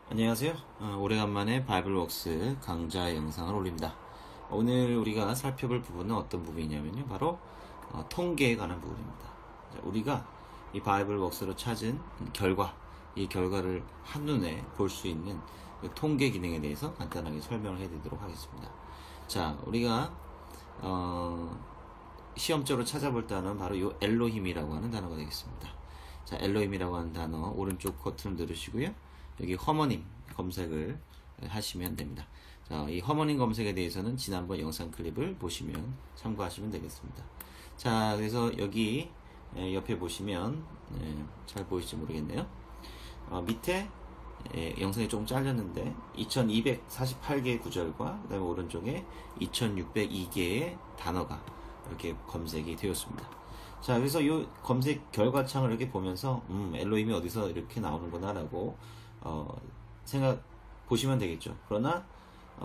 안녕하세요. 오래간만에 바이블웍스 강좌 영상을 올립니다. 오늘 우리가 살펴볼 부분은 어떤 부분이냐면요. 바로 통계에 관한 부분입니다. 자, 우리가 이 바이블웍스로 찾은 결과, 이 결과를 한눈에 볼 수 있는 그 통계 기능에 대해서 간단하게 설명을 해드리도록 하겠습니다. 자, 우리가 시험적으로 찾아볼 단어는 바로 이 엘로힘이라고 하는 단어가 되겠습니다. 자, 엘로힘이라고 하는 단어 오른쪽 버튼을 누르시고요. 여기 허머님 검색을 하시면 됩니다. 자, 이 허머님 검색에 대해서는 지난번 영상 클립을 보시면 참고하시면 되겠습니다. 자, 그래서 여기 옆에 보시면 잘 보일지 모르겠네요. 밑에 영상이 조금 잘렸는데 2248개의 구절과 그 다음에 오른쪽에 2602개의 단어가 이렇게 검색이 되었습니다. 자, 그래서 이 검색 결과창을 이렇게 보면서 엘로힘이 어디서 이렇게 나오는구나 라고 생각 보시면 되겠죠. 그러나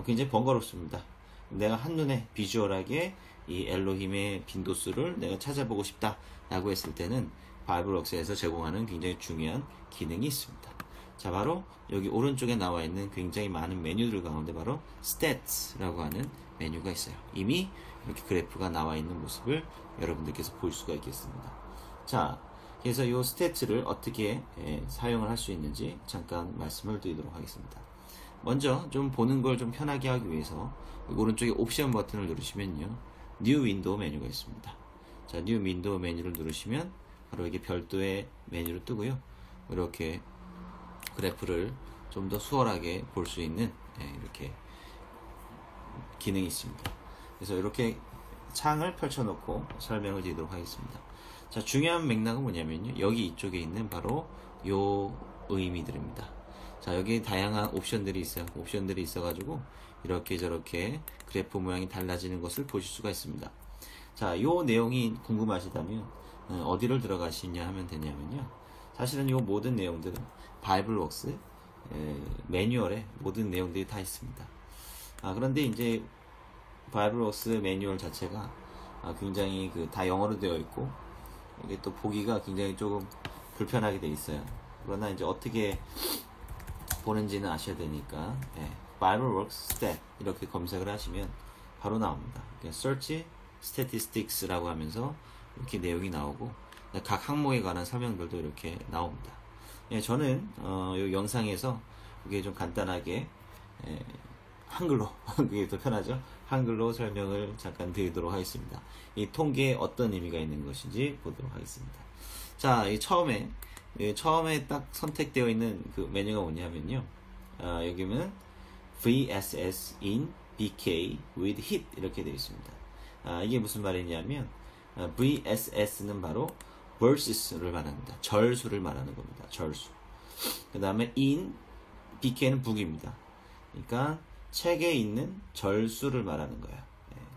굉장히 번거롭습니다. 내가 한눈에 비주얼하게 이 엘로힘의 빈도수를 내가 찾아보고 싶다 라고 했을 때는 바이블웍스에서 제공하는 굉장히 중요한 기능이 있습니다. 자, 바로 여기 오른쪽에 나와 있는 굉장히 많은 메뉴들 가운데 바로 Stats라고 하는 메뉴가 있어요. 이미 이렇게 그래프가 나와 있는 모습을 여러분들께서 볼 수가 있겠습니다. 자, 그래서 이 스태츠를 어떻게 사용을 할 수 있는지 잠깐 말씀을 드리도록 하겠습니다. 먼저 좀 보는 걸 좀 편하게 하기 위해서 오른쪽에 옵션 버튼을 누르시면요, 뉴 윈도우 메뉴가 있습니다. 자, 뉴 윈도우 메뉴를 누르시면 바로 이게 별도의 메뉴로 뜨고요. 이렇게 그래프를 좀 더 수월하게 볼 수 있는 이렇게 기능이 있습니다. 그래서 이렇게 창을 펼쳐놓고 설명을 드리도록 하겠습니다. 자, 중요한 맥락은 뭐냐면요, 여기 이쪽에 있는 바로 요 의미들입니다. 자, 여기 다양한 옵션들이 있어요. 옵션들이 있어가지고 이렇게 저렇게 그래프 모양이 달라지는 것을 보실 수가 있습니다. 자, 요 내용이 궁금하시다면 어디를 들어가시냐 하면 되냐면요, 사실은 요 모든 내용들은 바이블웍스 매뉴얼에 모든 내용들이 다 있습니다. 그런데 이제 바이블웍스 매뉴얼 자체가 굉장히 다 영어로 되어 있고 이게 또 보기가 굉장히 조금 불편하게 되어 있어요. 그러나 이제 어떻게 보는지는 아셔야 되니까 바이블웍스 스탯 이렇게 검색을 하시면 바로 나옵니다. Search Statistics라고 하면서 이렇게 내용이 나오고 각 항목에 관한 설명들도 이렇게 나옵니다. 저는 이 영상에서 이게 좀 간단하게 한글로 그게 더 편하죠. 한글로 설명을 잠깐 드리도록 하겠습니다. 이 통계에 어떤 의미가 있는 것인지 보도록 하겠습니다. 자, 이 처음에 딱 선택되어 있는 그 메뉴가 뭐냐면요, 여기는 VSS in BK with hit 이렇게 되어 있습니다. 이게 무슨 말이냐면 VSS는 바로 versus를 말합니다. 절수를 말하는 겁니다. 절수. 그 다음에 in BK는 북입니다. 그러니까 책에 있는 절수를 말하는 거예요.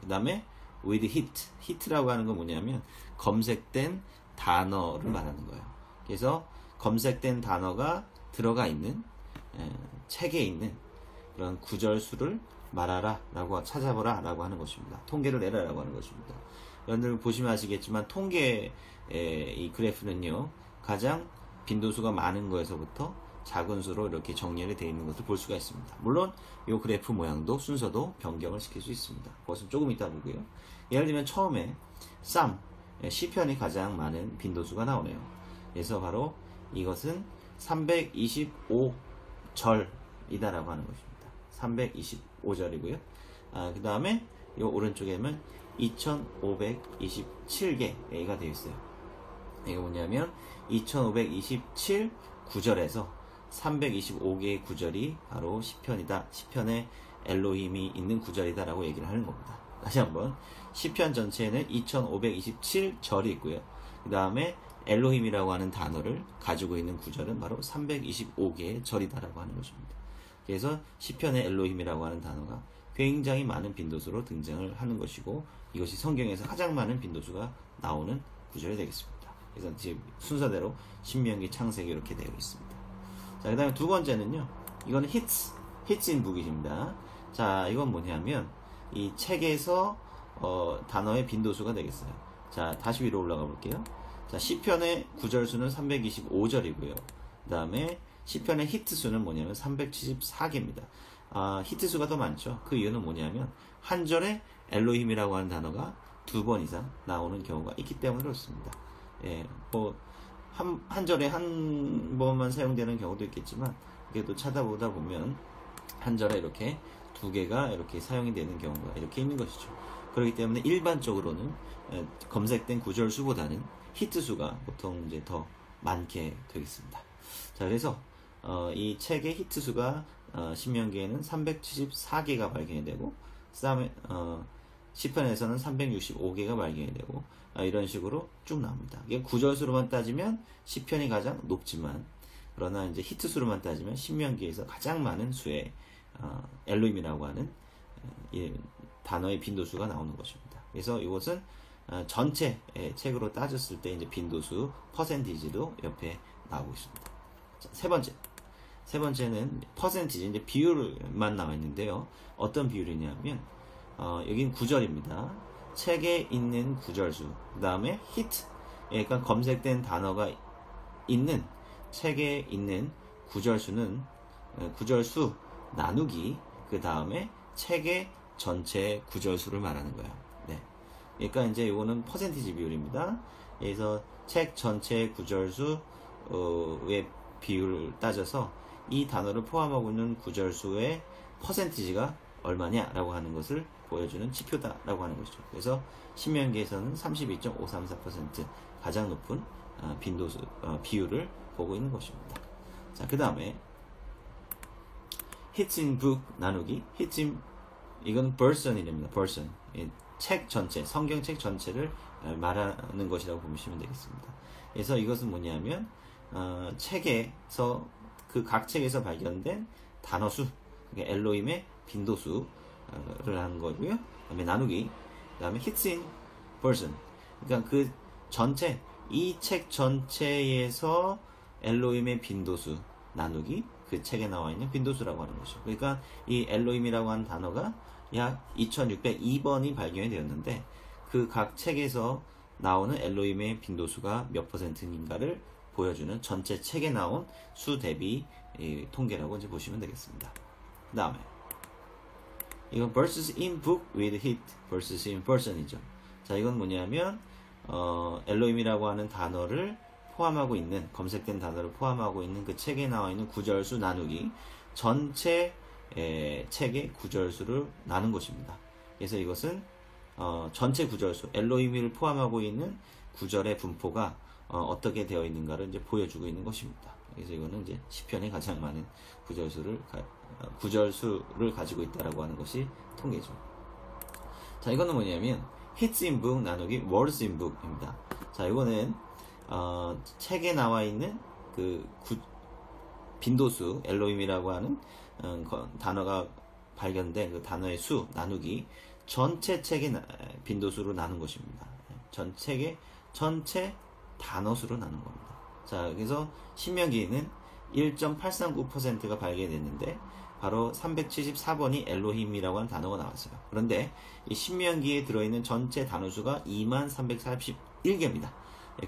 그 다음에 with hit라고 하는 건 뭐냐면 검색된 단어를 말하는 거예요. 그래서 검색된 단어가 들어가 있는 책에 있는 그런 구절수를 말하라 라고, 찾아보라 라고 하는 것입니다. 통계를 내라 라고 하는 것입니다. 여러분들 보시면 아시겠지만 통계의 이 그래프는요, 가장 빈도수가 많은 거에서부터 작은 수로 이렇게 정렬이 되어 있는 것을 볼 수가 있습니다. 물론 이 그래프 모양도 순서도 변경을 시킬 수 있습니다. 그것은 조금 이따 보고요. 예를 들면 처음에 시편이 가장 많은 빈도수가 나오네요. 그래서 바로 이것은 325절이다라고 하는 것입니다. 325절이고요. 그 다음에 이 오른쪽에는 2527개가 되어 있어요. 이게 뭐냐면 2527 구절에서 325개의 구절이 바로 시편이다, 시편에 엘로힘이 있는 구절이다 라고 얘기를 하는 겁니다. 다시 한번, 시편 전체에는 2527절이 있고요. 그 다음에 엘로힘이라고 하는 단어를 가지고 있는 구절은 바로 325개의 절이다 라고 하는 것입니다. 그래서 시편의 엘로힘이라고 하는 단어가 굉장히 많은 빈도수로 등장을 하는 것이고, 이것이 성경에서 가장 많은 빈도수가 나오는 구절이 되겠습니다. 그래서 지금 순서대로 신명기, 창세기 이렇게 되어 있습니다. 자, 그 다음에 두 번째는요, 이거는 hits in book입니다. 자, 이건 뭐냐면 이 책에서 단어의 빈도수가 되겠어요. 자, 다시 위로 올라가 볼게요. 자, 시편의 구절수는 325절이고요. 그 다음에 시편의 히트 수는 뭐냐면 374개입니다. 히트 수가 더 많죠. 그 이유는 뭐냐면 한 절에 엘로힘이라고 하는 단어가 2번 이상 나오는 경우가 있기 때문에 그렇습니다. 예, 뭐 한 절에 한 번만 사용되는 경우도 있겠지만 그래도 찾아보다 보면 한 절에 이렇게 2개가 이렇게 사용이 되는 경우가 이렇게 있는 것이죠. 그렇기 때문에 일반적으로는 검색된 구절 수보다는 히트 수가 보통 이제 더 많게 되겠습니다. 자, 그래서 이 책의 히트 수가 신명기에는 374개가 발견이 되고, 그다음에 시편에서는 365개가 발견이 되고, 이런 식으로 쭉 나옵니다. 이게 구절수로만 따지면 시편이 가장 높지만, 그러나 이제 히트 수로만 따지면 신명기에서 가장 많은 수의 엘로힘이라고 하는 이 단어의 빈도수가 나오는 것입니다. 그래서 이것은 전체 책으로 따졌을 때 이제 빈도수 퍼센티지도 옆에 나오고 있습니다. 자, 세 번째는 퍼센티지, 이제 비율만 나와 있는데요. 어떤 비율이냐면 여긴 구절입니다. 책에 있는 구절수, 그 다음에 히트, 그러니까 검색된 단어가 있는 책에 있는 구절수는 구절수 나누기 그 다음에 책의 전체 구절수를 말하는 거예요. 네. 그러니까 이제 이거는 퍼센티지 비율입니다. 그래서 책 전체 구절수의 비율을 따져서 이 단어를 포함하고 있는 구절수의 퍼센티지가 얼마냐라고 하는 것을 보여주는 지표다라고 하는 것이죠. 그래서 신명기에서는 32.534% 가장 높은 빈도수 비율을 보고 있는 것입니다. 자, 그 다음에 hits in book 나누기, hits in, 이건 person이랍니다. person, 책 전체, 성경책 전체를 말하는 것이라고 보시면 되겠습니다. 그래서 이것은 뭐냐면 책에서 그 각 책에서 발견된 단어수, 그러니까 엘로힘의 빈도수를 하는 거고요. 그다음에 나누기, 그다음에 hits in person, 그러니까 그 전체, 이 책 전체에서 엘로힘의 빈도수 나누기 그 책에 나와 있는 빈도수라고 하는 것이죠. 그러니까 이 엘로힘이라고 하는 단어가 약 2602번이 발견이 되었는데 그 각 책에서 나오는 엘로힘의 빈도수가 몇 퍼센트인가를 보여주는 전체 책에 나온 수 대비 통계라고 이제 보시면 되겠습니다. 그 다음에 이건 versus in book with hit versus in person이죠. 자, 이건 뭐냐면 엘로힘이라고 하는 단어를 포함하고 있는, 검색된 단어를 포함하고 있는 그 책에 나와 있는 구절수 나누기 전체 책의 구절수를 나눈 것입니다. 그래서 이것은 전체 구절수, 엘로힘을 포함하고 있는 구절의 분포가 어떻게 되어 있는가를 이제 보여주고 있는 것입니다. 그래서 이거는 이제 시편에 가장 많은 구절수를 가지고 있다라고 하는 것이 통계죠. 자, 이거는 뭐냐면 hits in book 나누기 words in book입니다. 자, 이거는 책에 나와 있는 그 빈도수, 엘로힘이라고 하는 단어가 발견된 그 단어의 수 나누기 전체 책의 빈도수로 나눈 것입니다. 전체 단어 수로 나눈 겁니다. 자, 그래서 신명기에는 1.839%가 발견됐는데 바로 374번이 엘로힘이라고 하는 단어가 나왔어요. 그런데 이 신명기에 들어있는 전체 단어 수가 2341개입니다.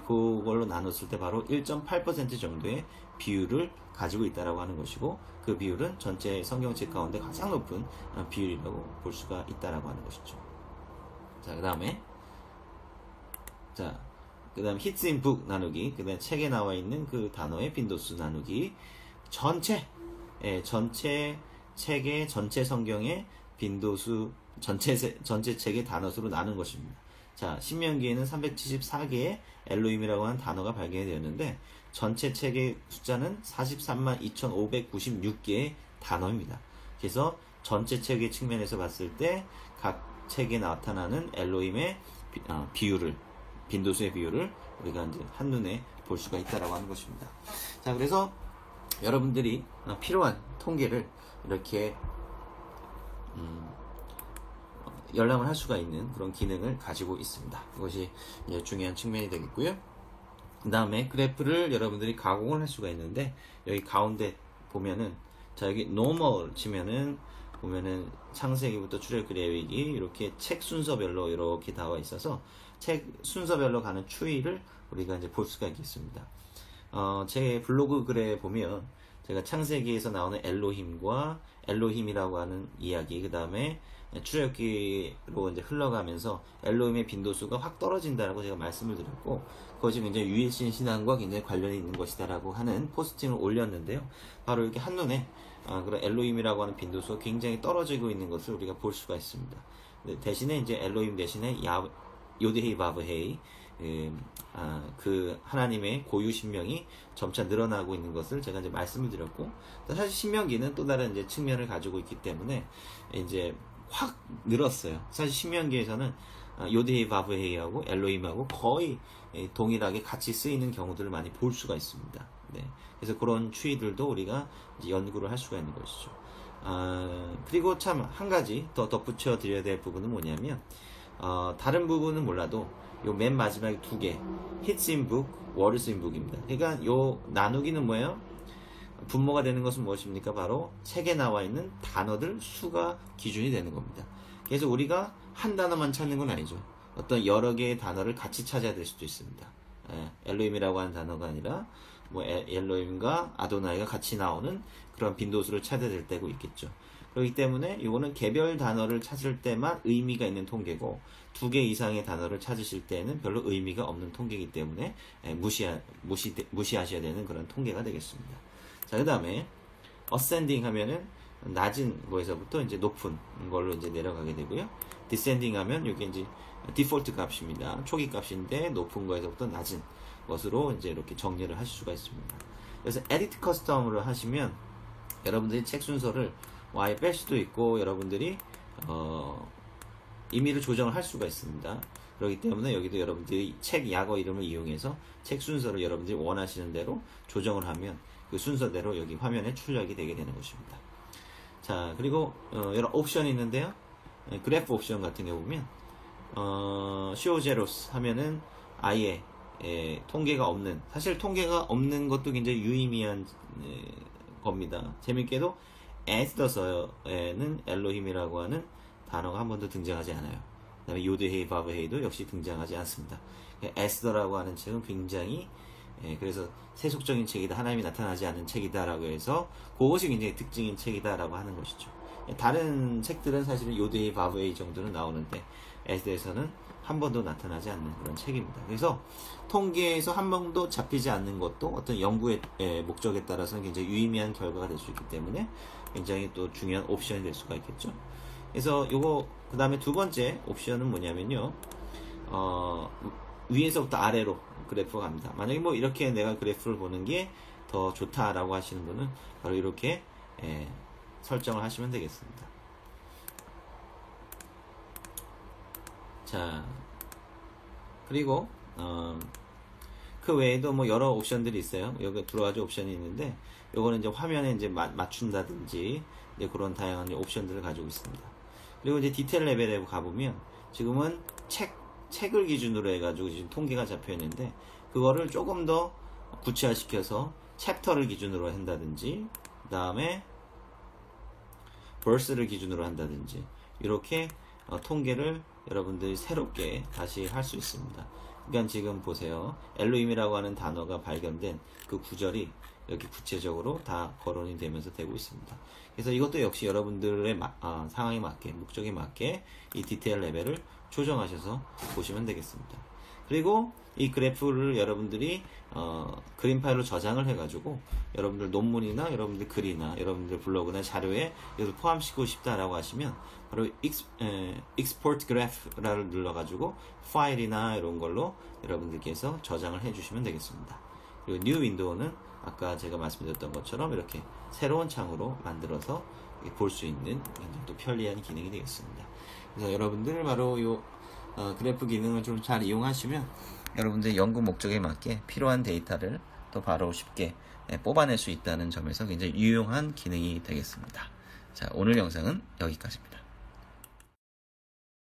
그걸로 나눴을 때 바로 1.8% 정도의 비율을 가지고 있다라고 하는 것이고, 그 비율은 전체 성경책 가운데 가장 높은 비율이라고 볼 수가 있다라고 하는 것이죠. 자, 그 다음에 hits in book 나누기, 그 다음에 책에 나와 있는 그 단어의 빈도수 나누기 전체 책의 전체 성경의 빈도수, 전체 책의 단어수로 나눈 것입니다. 자, 신명기에는 374개의 엘로힘이라고 하는 단어가 발견이 되었는데 전체 책의 숫자는 43만 2,596개의 단어입니다. 그래서 전체 책의 측면에서 봤을 때 각 책에 나타나는 엘로힘의 빈도수의 비율을 우리가 이제 한눈에 볼 수가 있다라고 하는 것입니다. 자, 그래서 여러분들이 필요한 통계를 이렇게 열람을 할 수가 있는 그런 기능을 가지고 있습니다. 이것이 이제 중요한 측면이 되겠고요. 그 다음에 그래프를 여러분들이 가공을 할 수가 있는데, 여기 가운데 보면은, 자, 여기 normal 치면은 보면은 창세기부터 출애굽기 레위기 이렇게 책 순서별로 이렇게 나와 있어서 책 순서별로 가는 추이를 우리가 이제 볼 수가 있겠습니다. 제 블로그 글에 보면 제가 창세기에서 나오는 엘로힘과 엘로힘이라고 하는 이야기, 그 다음에 출애굽기로 이제 흘러가면서 엘로힘의 빈도수가 확 떨어진다라고 제가 말씀을 드렸고, 그것이 굉장히 유일신 신앙과 굉장히 관련이 있는 것이다라고 하는 포스팅을 올렸는데요. 바로 이렇게 한눈에 그런 엘로힘이라고 하는 빈도수가 굉장히 떨어지고 있는 것을 우리가 볼 수가 있습니다. 대신에 이제 엘로힘 대신에 요드헤이 바브헤이, 그 하나님의 고유 신명이 점차 늘어나고 있는 것을 제가 이제 말씀을 드렸고, 사실 신명기는 또 다른 이제 측면을 가지고 있기 때문에 이제 확 늘었어요. 사실 신명기에서는 요드헤이 바브헤이하고 엘로힘하고 거의 동일하게 같이 쓰이는 경우들을 많이 볼 수가 있습니다. 네. 그래서 그런 추이들도 우리가 이제 연구를 할 수가 있는 것이죠. 그리고 참 한 가지 더 덧붙여 드려야 될 부분은 뭐냐면, 다른 부분은 몰라도 요 맨 마지막에 두 개, hits in book, words in book입니다. 그러니까 요 나누기는 뭐예요? 분모가 되는 것은 무엇입니까? 바로 책에 나와 있는 단어들 수가 기준이 되는 겁니다. 그래서 우리가 한 단어만 찾는 건 아니죠. 어떤 여러 개의 단어를 같이 찾아야 될 수도 있습니다. 엘로힘이라고 하는 단어가 아니라 뭐 엘로힘과 아도나이가 같이 나오는 그런 빈도수를 찾아야 될 때고 있겠죠. 그렇기 때문에 이거는 개별 단어를 찾을 때만 의미가 있는 통계고, 두 개 이상의 단어를 찾으실 때는 별로 의미가 없는 통계이기 때문에 무시하셔야 되는 그런 통계가 되겠습니다. 자, 그 다음에 ascending 하면은 낮은 거에서부터 이제 높은 걸로 이제 내려가게 되고요. descending 하면 이게 이제 디폴트 값입니다. 초기 값인데 높은 거에서부터 낮은 것으로 이제 이렇게 정리를 하실 수가 있습니다. 그래서 edit custom으로 하시면 여러분들이 책 순서를 아예 뺄 수도 있고, 여러분들이 임의로 조정을 할 수가 있습니다. 그렇기 때문에 여기도 여러분들이 책 약어 이름을 이용해서 책 순서를 여러분들이 원하시는 대로 조정을 하면 그 순서대로 여기 화면에 출력이 되게 되는 것입니다. 자, 그리고 여러 옵션이 있는데요. 그래프 옵션 같은 경우 보면 show zeros 하면은 아예 통계가 없는, 사실 통계가 없는 것도 굉장히 유의미한 겁니다. 재밌게도 에스더서에는 엘로힘이라고 하는 단어가 한 번도 등장하지 않아요. 그 다음에 요드헤이 바브헤이도 역시 등장하지 않습니다. 에스더라고 하는 책은 굉장히 그래서 세속적인 책이다, 하나님이 나타나지 않는 책이다라고 해서 그것이 굉장히 특징인 책이다라고 하는 것이죠. 다른 책들은 사실은 요드헤이 바브헤이 정도는 나오는데 에스더에서는 한 번도 나타나지 않는 그런 책입니다. 그래서 통계에서 한 번도 잡히지 않는 것도 어떤 연구의 목적에 따라서는 굉장히 유의미한 결과가 될 수 있기 때문에 굉장히 또 중요한 옵션이 될 수가 있겠죠. 그래서 요거 그 다음에 두 번째 옵션은 뭐냐면요, 위에서부터 아래로 그래프가 갑니다. 만약에 뭐 이렇게 내가 그래프를 보는 게 더 좋다라고 하시는 분은 바로 이렇게 설정을 하시면 되겠습니다. 자, 그리고 그 외에도 뭐 여러 옵션들이 있어요. 여기 두 가지 옵션이 있는데, 요거는 이제 화면에 이제 맞춘다든지 이제 그런 다양한 옵션들을 가지고 있습니다. 그리고 이제 디테일 레벨에 가보면 지금은 책을 기준으로 해가지고 지금 통계가 잡혀 있는데, 그거를 조금 더 구체화시켜서 챕터를 기준으로 한다든지, 그 다음에 verse를 기준으로 한다든지, 이렇게 통계를 여러분들이 새롭게 다시 할 수 있습니다. 그러니까 지금 보세요. 엘로힘이라고 하는 단어가 발견된 그 구절이 이렇게 구체적으로 다 거론이 되면서 되고 있습니다. 그래서 이것도 역시 여러분들의 상황에 맞게, 목적에 맞게 이 디테일 레벨을 조정하셔서 보시면 되겠습니다. 그리고 이 그래프를 여러분들이 그림 파일로 저장을 해가지고 여러분들 논문이나 여러분들 글이나 여러분들 블로그나 자료에 이것을 포함시키고 싶다라고 하시면 바로 export graph를 눌러가지고 파일이나 이런 걸로 여러분들께서 저장을 해주시면 되겠습니다. 그리고 new window는 아까 제가 말씀드렸던 것처럼 이렇게 새로운 창으로 만들어서 볼 수 있는 또 편리한 기능이 되겠습니다. 그래서 여러분들 바로 이 그래프 기능을 좀 잘 이용하시면 여러분들의 연구 목적에 맞게 필요한 데이터를 또 바로 쉽게 뽑아낼 수 있다는 점에서 굉장히 유용한 기능이 되겠습니다. 자, 오늘 영상은 여기까지입니다.